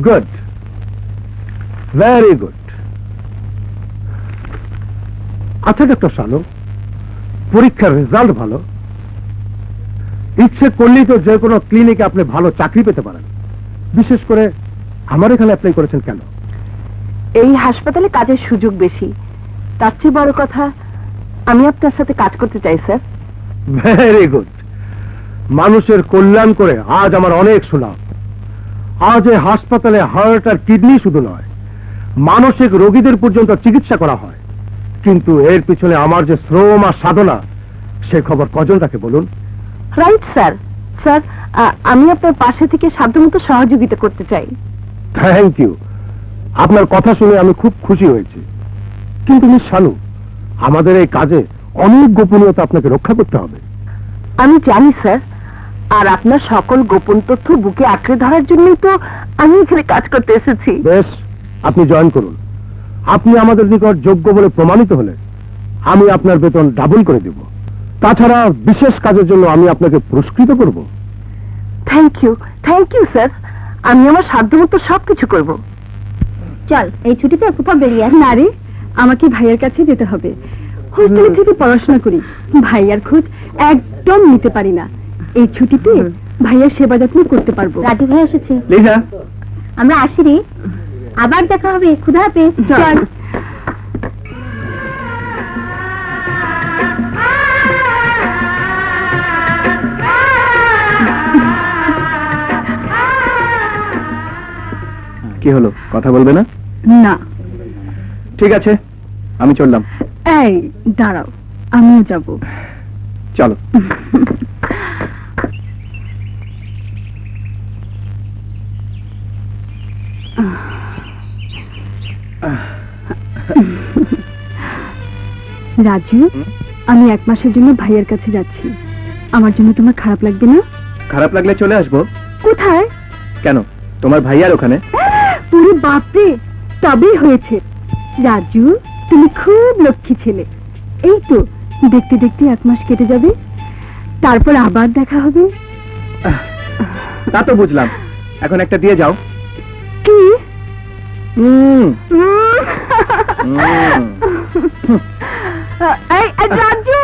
Good, very good. আচ্ছা doctor Sanu, পরীক্ষার result ভালো, ইচ্ছে করলেই তো যে কোনো ক্লিনিকে আপনি ভালো চাকরি পেতে পারেন। বিশেষ করে আমার এখানে অ্যাপ্লাই করেছেন কেন? এই হাসপাতালে কাজের সুযোগ বেশি, তার চেয়ে বড় কথা আমি আপনার সাথে কাজ করতে চাই স্যার। Very good. মানুষের কল্যাণ করে আজ আমার অনেক সুনাম। আজ এই হাসপাতালে হার্ট আর কিডনি শুধু নয়, মানসিক রোগীদের পর্যন্ত চিকিৎসা করা হয়। কিন্তু এর পিছনে আমার যে শ্রম আর সাধনা, সে খবর কজন রাখে বলুন? Right sir. স্যার, আমি আপনার পাশে থেকে সাধ্যমতো সহযোগিতা করতে চাই। Thank you. আপনার কথা শুনে আমি খুব খুশি হয়েছি। কিন্তু মিস শানু, আমাদের এই কাজে অনেক গোপনীয়তা আপনাকে রক্ষা করতে হবে। আমি জানি স্যার, আর আপনার সকল গোপন তথ্য বুকে আঁকড়ে ধরার জন্যই তো আমি এখানে কাজ করতে এসেছি। বেশ, আপনি জয়েন করুন। আপনি আমাদের নিকট যোগ্য বলে প্রমাণিত হলে আমি আপনার বেতন ডাবল করে দেব। তাছাড়া বিশেষ কাজের জন্য আমি আপনাকে পুরস্কৃত করব। Thank you sir. আমি আমার সাধ্যমতো সবকিছু করব। চল এই ছুটিতে কোথাও বেরিয়ে আস। না রে, আমাকে ভাইয়ার কাছে যেতে হবে। হোস্টেলে থেকে পড়াশোনা করি, ভাইয়ার খোঁজ একদম নিতে পারি না। এই ছুটিতে ভাইয়ার সেবা যত্ন করতে পারবো। রাজু ভাই এসেছে, লিজা, আমরা আসি রে। আবার দেখা হবে, খুদা হাফেজ। চল। কি হলো, কথা বলবে না? না। ঠিক আছে, আমি চললাম। এই দাঁড়াও, আমিও যাব। চলো। রাজু, আমি 1 মাসের জন্য ভাইয়ের কাছে যাচ্ছি। আমার জন্য তোমার খারাপ লাগবে না? খারাপ লাগলে চলে আসবো। কোথায়? কেন, তোমার ভাইয়ার ওখানে। পুরো বাপরে, তবেই হয়েছে। রাজু, তুমি খুব লক্ষ্মী ছেলে। এই তো দেখতে দেখতে 1 মাস কেটে যাবে, তারপর আবার দেখা হবে। তা তো বুঝলাম, এখন একটা দিয়ে যাও। কি? এই রাজু!